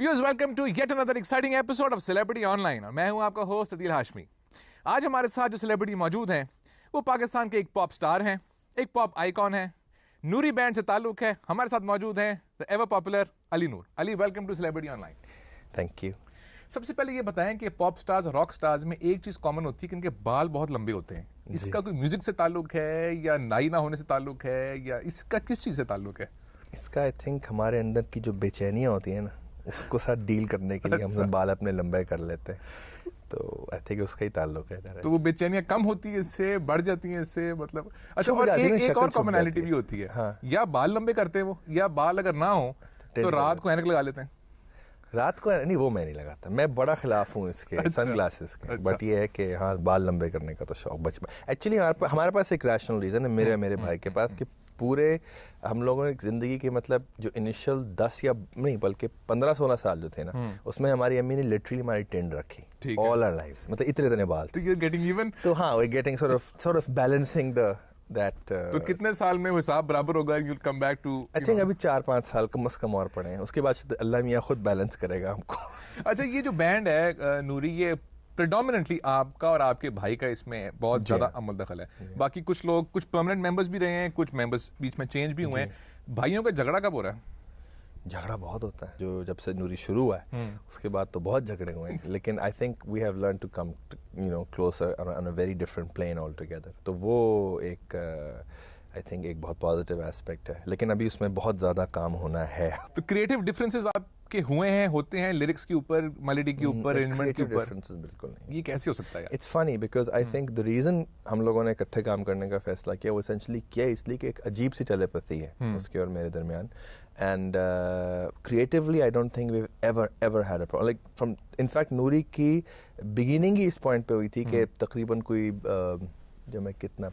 Viewers, welcome to yet another exciting episode of celebrity online और मैं हूं आपका होस्ट अदील हाशमी। आज हमारे साथ जो सेलिब्रिटी मौजूद हैं वो पाकिस्तान के एक पॉप स्टार हैं, एक पॉप आइकॉन हैं, नूरी बैंड से ताल्लुक है। हमारे साथ मौजूद हैं the ever popular Ali Noor. Ali, welcome to celebrity online. Thank you. सबसे पहले ये बताएं कि पॉप स्टार्स और रॉक स्टार्स में एक चीज कॉमन होती है कि इनके बाल बहुत लंबे होते हैं। इसका कोई म्यूजिक से ताल्लुक है या नाई ना होने से ताल्लुक है या इसका किस चीज से ताल्लुक है? इसका आई थिंक हमारे अंदर की जो बेचैनियाँ होती है ना, उसको साथ डील करने के लिए हम सब बाल अपने लंबे कर लेते हैं, तो आई थिंक उसका ही ताल्लुक है। तो वो बेचैनियाँ कम होती है इससे, बढ़ जाती हैं इससे, मतलब अच्छा। और एक और कॉमनैलिटी भी होती है, हाँ। या बाल लंबे करते हैं वो, या बाल अगर ना हो तो रात को ऐनक लगा लेते हैं। रात को नहीं, वो मैं नहीं लगाता, मैं बड़ा खिलाफ हूँ इसके सनग्लासेस के। बट ये है कि हाँ, बाल लंबे करने का तो शौक बचपन। एक्चुअली हमारे पास एक रैशनल रीज़न है, मेरे भाई के पास, कि पूरे हम लोगों ने ज़िंदगी के मतलब जो इनिशियल 10 या नहीं बल्कि 15-16 साल जो थे ना, उसमें हमारी अम्मी ने लिटरली हमारी टेंड रखी ऑल आवर लाइफ, मतलब इतने बाल। तो यू आर गेटिंग इवन। तो हाँ, we getting sort of balancing the that. तो कितने साल में वो हिसाब बराबर होगा? You will come back to, I think अभी 4-5 साल कम से कम और पड़े हैं, उसके बाद अल्लाह मियाँ खुद बैलेंस करेगा हमको। अच्छा, ये जो बैंड है नूरी, ये प्रेडोमिनेंटली आपका और आपके भाई का इसमें बहुत ज्यादा अमल दखल है। बाकी कुछ लोग, कुछ परमानेंट मेंबर्स भी रहे हैं, कुछ मेंबर्स बीच में चेंज भी हुए हैं। भाइयों का झगड़ा कब हो रहा है? झगड़ा बहुत होता है, जो जब से नूरी शुरू हुआ है उसके बाद तो बहुत झगड़े हुए हैं, लेकिन I think we have learn to come closer on a very different plane all together. तो वो एक आई थिंक एक बहुत पॉजिटिव एस्पेक्ट है, लेकिन अभी उसमें बहुत ज्यादा काम होना है। तो क्रिएटिव डिफरेंसेस आपके हुए हैं, होते हैं, लिरिक्स के ऊपर, मेलोडी के ऊपर, अरेंजमेंट के ऊपर? डिफरेंसेस बिल्कुल नहीं। ये कैसे हो सकता है? It's funny because I think the reason हम लोगों ने इकट्ठे काम करने का फैसला किया वो एसेंशियली किया इसलिए कि एक अजीब सी टेलीपैथी है उसके और मेरे दरमियान। And creatively I don't think we ever had a problem. Like from in fact Noori की बिगिनिंग ही इस पॉइंट पे हुई थी कि तकरीबन कोई जो मैं कितना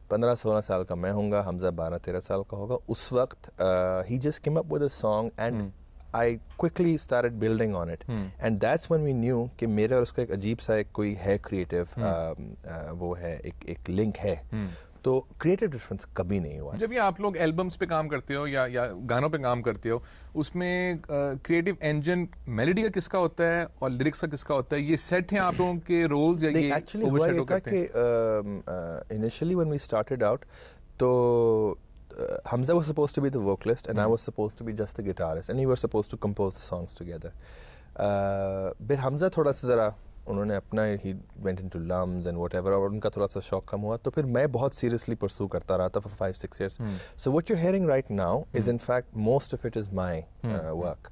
15-16 साल का मैं होऊंगा, हमजा 12-13 साल का होगा उस वक्त। He just came up with a song and I quickly started building on it, and that's when we knew कि मेरे और उसका एक अजीब सा एक कोई है क्रिएटिव वो है एक लिंक है। तो क्रिएटिव डिफरेंस कभी नहीं हुआ। जब ये आप लोग एल्बम्स पे काम करते हो या गानों पे काम करते हो, उसमें क्रिएटिव इंजन मेलोडी का किसका होता है और लिरिक्स का किसका होता है? ये सेट है आप लोगों के रोल्स या ये एक्चुअली हुआ ये था कि initially when we started out तो Hamza was supposed to be the vocalist and I was supposed to be just the guitarist and we were supposed to compose the songs together. But Hamza थोड़ा सा ज़रा उन्होंने अपना he went into lums and whatever और उनका थोड़ा सा शौक कम हुआ, तो फिर मैं बहुत seriously pursue करता रहा था for 5-6 years. So what you're hearing right now is in fact most of it is my work.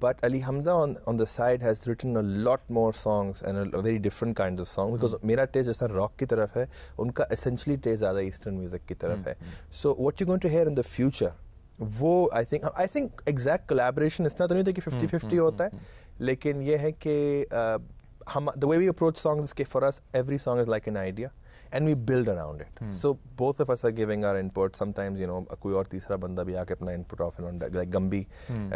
But Ali Hamza on the side has written a lot more songs and a very different kind of song because मेरा taste जैसा rock की तरफ है, उनका essentially taste ज़्यादा eastern music की तरफ है. So what you're going to hear in the future, वो I think exact collaboration इतना तो नहीं था कि 50-50 होता है, लेकिन ये है कि हम the way we approach songs is कि for us every song is like an idea and we build around it. So both of us are giving our input. Sometimes कोई और तीसरा बंदा भी आके अपना input off and on, like Gumby,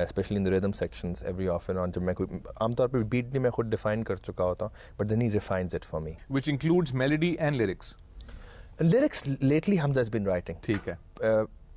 especially in the rhythm sections, every off and on. जब मैं कोई आमतौर पे beat नहीं मैं खुद define कर चुका होता हूँ, but then he refines it for me. Which includes melody and lyrics. Lyrics lately Hamza has been writing. ठीक है।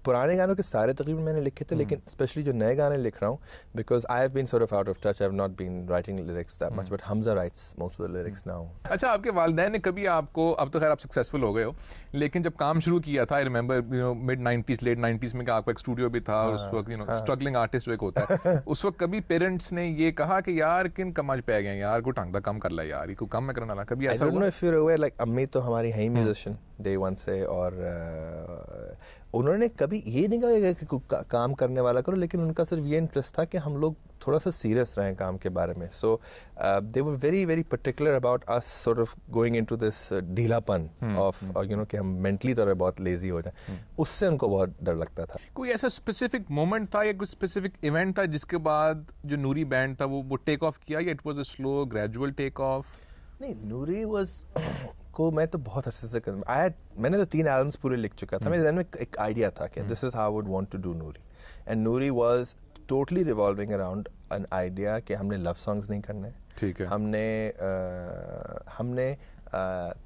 पुराने गानों के सारे तकरीबन मैंने लिखे थे, लेकिन स्पेशली जो नए गाने लिख रहा हूँ because I have been sort of out of touch, I have not been writing lyrics that much, but Hamza writes most of the lyrics now. अच्छा, आपके वालिदैन ने कभी आपको, अब तो खैर आप सक्सेसफुल हो गए हो, लेकिन जब काम शुरू किया था, I remember mid 90s late 90s में, आपका एक स्टूडियो भी था और उस वक्त स्ट्रगलिंग आर्टिस्ट जो एक होता है उस वक्त कभी पेरेंट्स ने ये कहा कि यार किन कमाज पे आ गए यार, को ढंग दा काम कर ला यार, को काम में करना ला, कभी ऐसा हुआ? फिर हुआ लाइक अम्मी तो हमारी है ही म्यूजिशियन डे वन से, और उन्होंने कभी ये नहीं कहा कि काम करने वाला करो, लेकिन उनका सिर्फ ये इंटरेस्ट था कि हम लोग थोड़ा सा सीरियस रहें काम के बारे में. So they were very very particular about us sort of going into this ढीलापन ऑफ यू नो कि हम मेंटली तौर पे बहुत लेजी हो जाए. उससे उनको बहुत डर लगता था. कोई ऐसा स्पेसिफिक मोमेंट था या कोई स्पेसिफिक इवेंट था जिसके बाद जो नूरी बैंड था वो टेक ऑफ किया, या it was a slow gradual take off? नहीं, नूरी वाज को मैं तो बहुत अच्छे से मैंने तो 3 एल्बम्स पूरे लिख चुका था. मेरे ज़हन में एक आइडिया था कि this is how I would want to do Noori, and Noori was totally revolving around an idea कि हमने लव सॉन्ग्स नहीं करने. ठीक है. हमने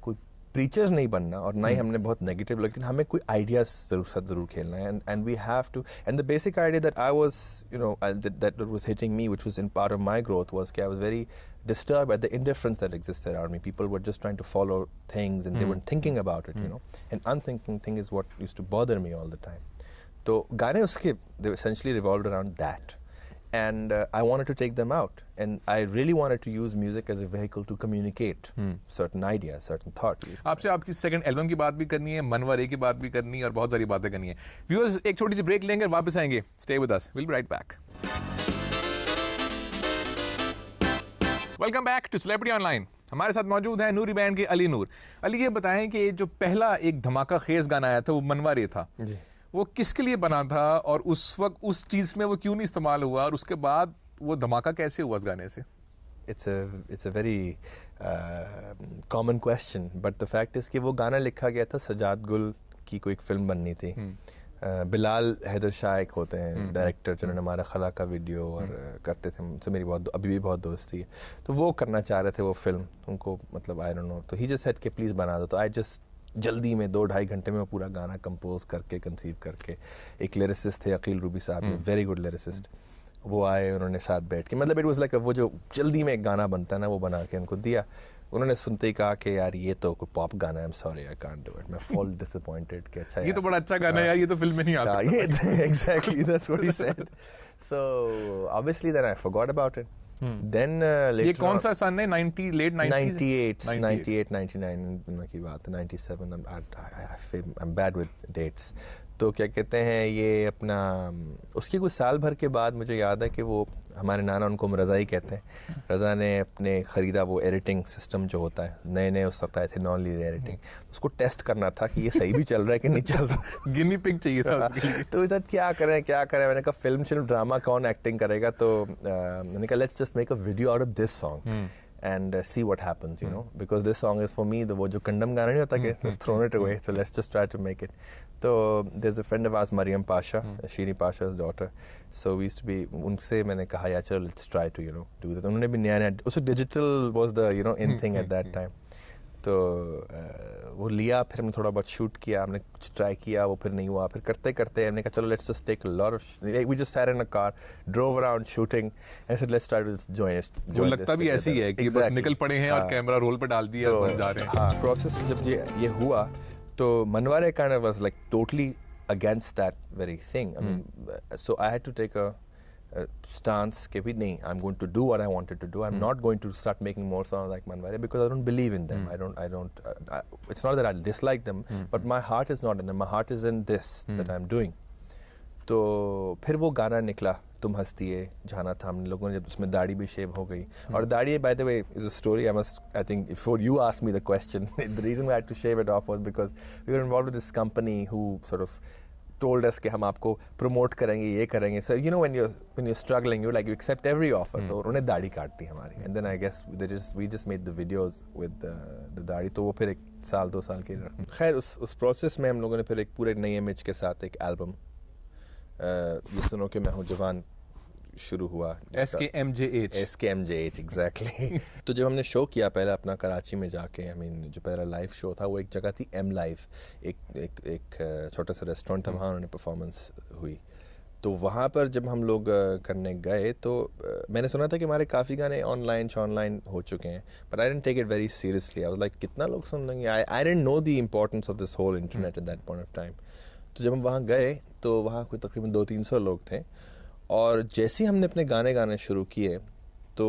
कोई प्रीचर्स नहीं बनना और ना ही हमने बहुत नेगेटिव, लेकिन हमें कोई आइडियाज जरूर खेलना है and we have to, and the basic idea that I was you know that was hitting me which was in part of my growth was कि I was very disturbed at the indifference that existed around me. People were just trying to follow things and they weren't thinking about it, you know. An unthinking thing is what used to bother me all the time. So gaane uske, they essentially revolved around that. And I wanted to take them out. And I really wanted to use music as a vehicle to communicate certain ideas, certain thoughts. आपसे आपकी second album की बात भी करनी है, मनवरे की बात भी करनी है और बहुत सारी बातें करनी है. व्यूअर्स, एक छोटी सी ब्रेक लेंगे, वापस आएंगे. Stay with us, will be right back. Welcome back to celebrity online. हमारे साथ मौजूद है नूरी बैंड के अली नूर. अली, ये बताएं कि जो पहला एक धमाका खेज गाना आया था वो मनवारे था, वो किसके लिए बना था और उस वक्त उस चीज में वो क्यों नहीं इस्तेमाल हुआ और उसके बाद वो धमाका कैसे हुआ उस गाने से? It's a very common question, but the fact is कि वो गाना लिखा गया था सजाद गुल की कोई एक फिल्म बननी थी. बिलाल हैदर शाह एक होते हैं डायरेक्टर जिन्होंने हमारा खला का वीडियो और करते थे, उनसे मेरी बहुत अभी भी बहुत दोस्ती है. तो वो करना चाह रहे थे वो फिल्म, उनको मतलब आई डोंट नो, तो ही जस्ट सेड कि प्लीज़ बना दो. तो आई जस्ट जल्दी में 2-2.5 घंटे में वो पूरा गाना कंपोज करके कंसीव करके, एक लिरिसिस्ट थे अकील रूबी साहब, वेरी गुड लिरिसिस्ट, वो आए, उन्होंने साथ बैठ के, मतलब इट वाज लाइक वो जो जल्दी में एक गाना बनता है ना, वो बना के उनको दिया. उन्होंने सुनते ही कहा कि यार ये तो कोई पॉप गाना है, I am sorry I can't do it. मैं फुल डिसअपॉइंटेड कि अच्छा ये तो बड़ा अच्छा गाना है यार, ये तो फिल्म में नहीं आ सकता. ये exactly that's what he said. So obviously then I forgot about it. Then ये कौन सा सन है? 90 लेट 90s 98 99 की बात है, 97. I am bad with dates. तो क्या कहते हैं, ये अपना उसके कुछ साल भर के बाद मुझे याद है कि वो हमारे नाना, उनको हम रज़ा ही कहते हैं, रज़ा ने अपने ख़रीदा वो एडिटिंग सिस्टम जो होता है, नए नए उस वक्त आए थे नॉन लीनियर एडिटिंग, उसको टेस्ट करना था कि ये सही भी चल रहा है कि नहीं चल रहा. गिनी पिग चाहिए था उसके लिए. तो इधर क्या करें. मैंने कहा फिल्म ड्रामा कौन एक्टिंग करेगा, तो मैंने कहा let's just make a video out of this song and see what happens, you know, because this song is for me the वो जो कंडम गाना नहीं होता कि just thrown it away, so let's just try to make it. So there's a friend of ours, Mariam Pasha, Shiri Pasha's daughter, so we used to be, उनसे मैंने कहा यार चलो let's try to, you know, do that. उन्होंने भी नया उसे digital was the, you know, in thing at that time. तो वो लिया, फिर हमने थोड़ा बहुत शूट किया, हमने कुछ ट्राई किया, वो फिर नहीं हुआ, फिर करते करते हमने कहा चलो let's just take a lot of, we just sat in a car, drove around shooting and said let's try to join it. वो लगता भी ऐसे ही है कि बस निकल पड़े हैं और कैमरा रोल पे डाल दिया और जा रहे हैं. हाँ, प्रोसेस जब ये हुआ तो Manware kind of was like totally against that very thing. I mean so I had to take a stance ke bhi nahi, I'm going to do what I wanted to do. I'm not going to start making more songs like Manware because I don't believe in them. I don't it's not that I dislike them, but my heart is not in them. My heart is in this that I'm doing. तो फिर वो गाना निकला, तुम हंसती है, जाना था हम लोगों ने, जब उसमें दाढ़ी भी शेव हो गई. और दाढ़ी, by the way, is a story I think before you asked me the question, the reason I had to shave it off was because we were involved with this company who sort of told us कि हम आपको promote करेंगे, ये करेंगे. So you know when you're struggling, you like you accept every offer. तो उन्होंने दाढ़ी काट दी हमारी. And then I guess we just made the videos with the दाढ़ी. तो वो फिर 1-2 साल के खैर उस प्रोसेस में हम लोगों ने फिर एक पूरे नई इमेज के साथ एक एल्बम ये सुनो कि मैं हूँ जवान शुरू हुआ. SKMJH exactly. तो जब हमने शो किया पहले अपना कराची में जाके, आई मीन जो पहला लाइव शो था वो एक जगह थी M Live, एक छोटा सा रेस्टोरेंट था, वहाँ उन्होंने परफॉर्मेंस हुई. तो वहाँ पर जब हम लोग करने गए तो मैंने सुना था कि हमारे काफ़ी गाने ऑनलाइन हो चुके हैं, but I didn't take it very seriously. I was like कितना लोग सुन लेंगे. I didn't know the importance of this whole internet at that point of time. तो जब हम वहाँ गए तो वहाँ कोई तकरीबन 200-300 लोग थे, और जैसे ही हमने अपने गाने शुरू किए तो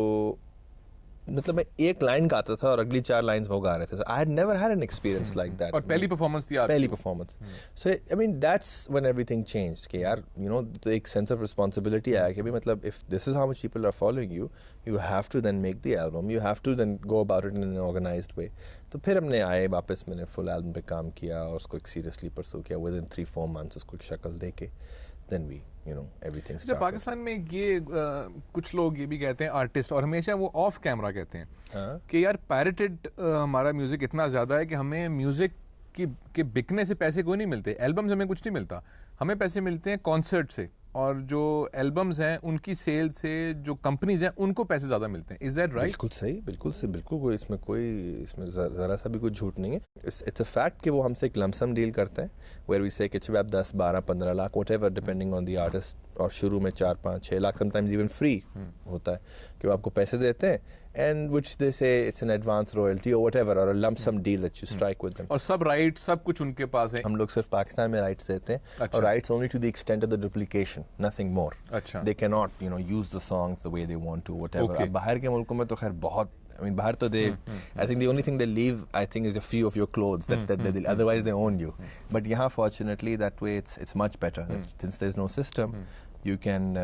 मतलब मैं एक लाइन गाता था और अगली 4 लाइन्स वो गा रहे थे. I had never had an experience like that. और पहली परफॉर्मेंस थी आपकी? पहली performance. So I mean that's when everything changed कि यार यू नो तो एक सेंस ऑफ रिस्पांसिबिलिटी आया कि भाई मतलब if this is how much people are following you, you have to then make the album, you have to then go about it in an organised way. तो फिर हमने आए वापस, मैंने फुल एल्बम पे काम किया और उसको एक सीरियसली परसू किया. विद इन 3-4 मंथ्स उसको एक शक्ल दे के then we, you know, everything started. Pakistan में ये कुछ लोग ये भी कहते हैं आर्टिस्ट, और हमेशा वो ऑफ कैमरा कहते हैं कि यार पायरेटेड हमारा म्यूजिक इतना ज़्यादा है कि हमें म्यूजिक के बिकने से पैसे कोई नहीं मिलते, एल्बम से हमें कुछ नहीं मिलता, हमें पैसे मिलते हैं कॉन्सर्ट से, और जो एल्बम्स हैं उनकी सेल से जो कंपनीज हैं उनको पैसे ज्यादा मिलते हैं. Is that right? बिल्कुल सही, बिल्कुल सही, बिल्कुल. इसमें जरा सा भी कोई झूठ नहीं है. इट्स अ फैक्ट कि वो हमसे एक लमसम डील करते हैं, वेयर वी से कि आप 10, 12, 15 lakh whatever depending on the artist, और शुरू में 4, 5, 6 लाख समटाइम्स इवन फ्री होता है कि वो आपको पैसे देते हैं, and which they say it's an advance royalty or whatever, or a lump sum deal that you strike with them. और सब राइट सब कुछ उनके पास है. हम लोग सिर्फ पाकिस्तान में राइट्स देते हैं. अच्छा. और rights only to the extent of the duplication, nothing more. अच्छा. They cannot, use the songs the way they want to, whatever. Okay. अब बाहर के मुल्कों में तो खैर बहुत, I mean, बाहर तो they, I think the only thing they leave, I think, is a few of your clothes that they, otherwise they own you. But यहाँ fortunately that way it's much better. Since there's no system, you can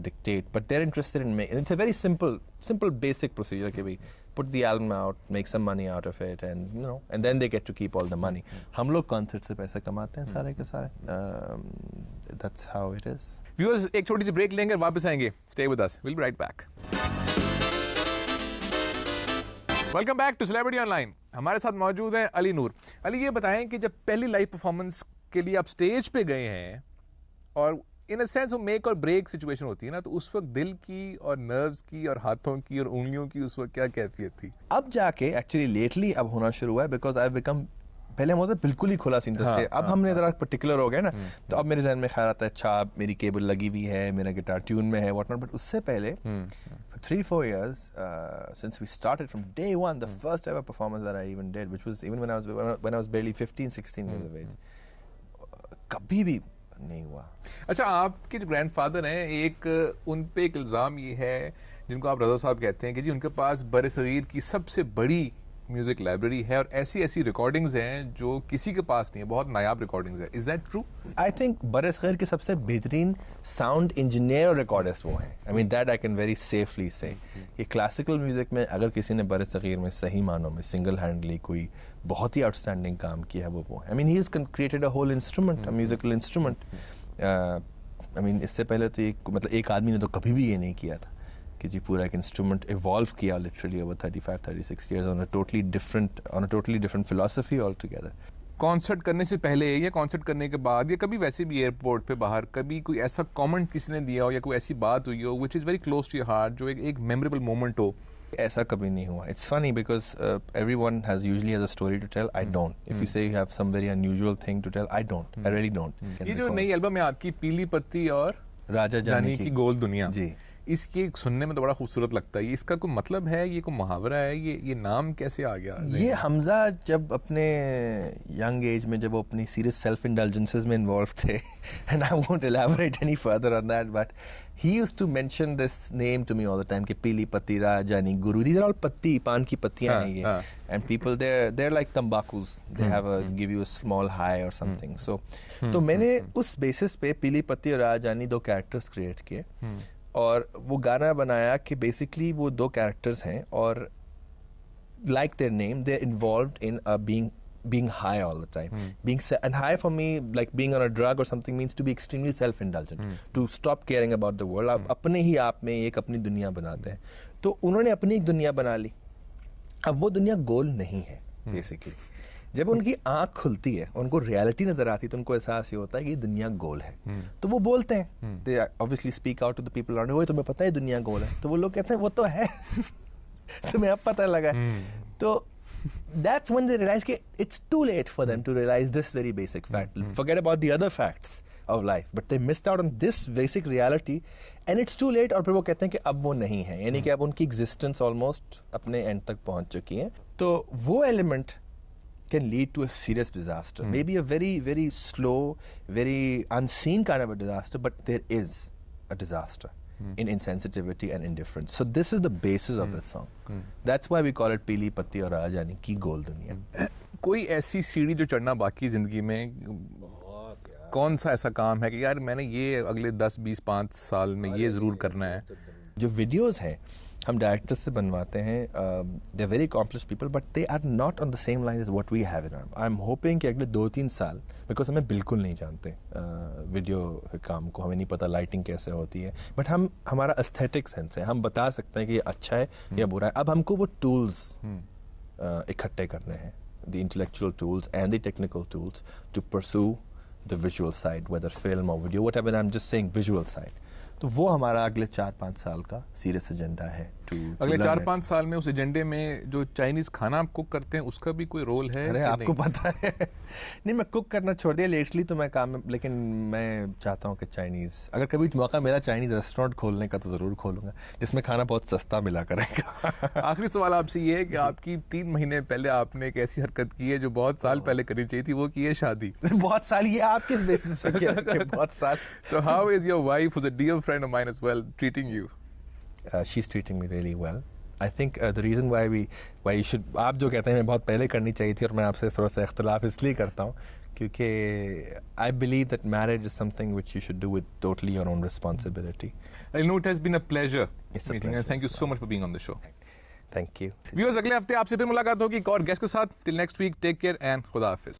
dictate, but they're interested in making. It's a very simple basic procedure. Okay, we put the album out, make some money out of it, and and then they get to keep all the money. हम लोग concert से पैसे कमाते हैं सारे के सारे. That's how it is. Viewers, एक छोटी सी ब्रेक लेंगे, वापस आएंगे. Stay with us. We'll be right back. Welcome back to celebrity online. हमारे साथ मौजूद है अली नूर. अली, ये बताएं कि जब पहली लाइव परफॉर्मेंस के लिए आप स्टेज पे गए हैं, और इन अ सेंस वो मेक और ब्रेक सिचुएशन होती है ना, तो उस वक्त दिल की और नर्व्स की और हाथों की और उंगलियों की उस वक्त क्या कैफियत थी? अब जाके एक्चुअली लेटली अब होना शुरू हुआ है, बिकॉज आई बिकम, पहले हम बिल्कुल ही खुला सीन था. अब हमने जरा पर्टिकुलर हो गए ना, तो अब मेरे जहन में ख्याल आता है, अच्छा मेरी केबल लगी हुई है, मेरा गिटार ट्यून में है, व्हाट नॉट. बट उससे पहले for 3-4 years since we started from day one, the first ever performance that I even did, which was even when I was barely 15-16 years of age, कभी भी नहीं हुआ. अच्छा, आपके जो ग्रैंडफादर हैं, एक उन पे एक इल्जाम ये है, जिनको आप रजा साहब कहते हैं, कि जी उनके पास बरसगीर की सबसे बड़ी म्यूजिक लाइब्रेरी है, और ऐसी रिकॉर्डिंग्स हैं जो किसी के पास नहीं है, बहुत नायाब रिकॉर्डिंग्स है. Is that true? I think बरसगीर के सबसे बेहतरीन साउंड इंजीनियर और रिकॉर्डिस्ट वो हैं. I mean that I can very safely say. ये क्लासिकल म्यूजिक में अगर किसी ने बरसगीर में सही मानों में सिंगल हैंडली कोई बहुत ही आउटस्टैंडिंग काम किया है, वो है. I mean he has created a whole instrument, a musical instrument. I mean इससे पहले तो एक आदमी ने तो कभी भी ये नहीं किया था कि जी पूरा एक इंस्ट्रूमेंट इवॉल्व किया literally over 35-36 years on a totally different philosophy altogether. Concert करने से पहले या कॉन्सर्ट करने के बाद, या कभी वैसे भी एयरपोर्ट पे बाहर कभी कोई ऐसा कमेंट किसी ने दिया हो या कोई ऐसी बात हुई हो which is very close to your heart, जो एक मेमोरेबल मोमेंट हो? ऐसा कभी नहीं हुआ. It's funny because everyone usually has a story to tell. I don't. If you say you have some very unusual thing to tell, I don't. I really don't. ये जो नई एल्बम है आपकी, पीली पत्ती और राजा जानी की गोल दुनिया, जी, इसके सुनने में तो बड़ा खूबसूरत लगता है. इसका कोई मतलब है, ये कोई मुहावरा है, ये नाम कैसे आ गया? ये हमजा जब अपने यंग एज में जब वो अपनी सीरियस सेल्फ इंडल्जेंसेस में इन्वॉल्व थे, and I won't elaborate any further on that, but he used to mention this name to me all the time कि पीली पत्ती, राजानी, गुरु. These are all पत्ती, पान की पत्तियां हैं ये. And people they're like तंबाकूस. They have give you a small high or something. So तो मैंने उस बेसिस पे पीली पत्ती और राजानी 2 कैरेक्टर्स क्रिएट किए, और वो गाना बनाया कि बेसिकली वो 2 कैरेक्टर्स हैं, और like their name, they're involved in being high all the time. And high for me, like being on a drug or something, means to be extremely self-indulgent, to stop caring about the world. आप अपने ही आप में एक अपनी दुनिया बनाते हैं. तो उन्होंने अपनी एक दुनिया बना ली. अब वो दुनिया गोल नहीं है बेसिकली. जब उनकी आंख खुलती है, उनको रियलिटी नजर आती है, तो उनको एहसास ये होता है कि दुनिया गोल है. तो वो बोलते हैं, they obviously speak out to the people around, तुम्हें पता है दुनिया गोल है? तो वो लोग कहते हैं वो तो है. तुम्हें अब पता लगा. तो that's when they realize that it's too late for them to realize this very basic fact. Forget about the other facts of life, but they missed out on this basic reality, and it's too late. और फिर वो कहते हैं कि अब वो नहीं है, यानी कि अब उनकी existence almost अपने end तक पहुंच चुकी है. तो वो element can lead to a serious disaster. Maybe a very, very slow, very unseen kind of a disaster, but there is a disaster in insensitivity and indifference. So this is the basis of this song. That's why we call it पीली पत्ती और राजानी की गोल दुनिया. कोई ऐसी सीढ़ी जो चढ़ना बाकी जिंदगी में, कौन सा ऐसा काम है कि यार मैंने ये अगले 10-20-5 साल में ये जरूर करना है? जो वीडियोस हैं हम डायरेक्टर्स से बनवाते हैं, they very accomplished people, but they are not on the same line as what we have in I am hoping कि अगले 2-3 साल, बिकॉज हमें बिल्कुल नहीं जानते वीडियो काम को, हमें नहीं पता लाइटिंग कैसे होती है, बट हमारा एस्थेटिक सेंस है, हम बता सकते हैं कि ये अच्छा है या बुरा है. अब हमको वो टूल्स इकट्ठे करने हैं, the intellectual tools and the technical tools to pursue the visual side, whether film or video, whatever. I'm just saying visual side. तो वो हमारा अगले 4-5 साल का सीरियस एजेंडा है। अगले 4-5 साल में उस एजेंडे में जो चाइनीज खाना आप कुक करते हैं उसका भी कोई रोल है? अरे आपको पता है नहीं, मैं कुक करना छोड़ दिया लेटली, तो मैं काम, लेकिन मैं चाहता हूँ कि चाइनीज, अगर कभी मौका मेरा चाइनीज रेस्टोरेंट खोलने का तो जरूर खोलूंगा, जिसमें खाना बहुत सस्ता मिला करेगा। आखिरी सवाल आपसे ये है कि आपकी 3 महीने पहले आपने एक ऐसी हरकत की है जो बहुत साल पहले करनी चाहिए थी, वो की है शादी। बहुत साल, ये आप किस बेसिस पे किया कि बहुत साल? So how is your wife, who's a dear friend of mine as well, treating you? She's treating me really well. I think the reason why you should, आप जो कहते हैं मैं बहुत पहले करनी चाहिए थी और मैं आपसे थोड़ा सा इख्तिलाफ इसलिए करता हूँ क्योंकि I believe that marriage is something which you should do with totally your own responsibility. I know it has been a pleasure It's a meeting pleasure, and thank you so much for being on the show. Thank you. Viewers, अगले हफ्ते आपसे फिर मुलाकात होगी एक और guest के साथ. Till next week, take care and खुदा हाफिज.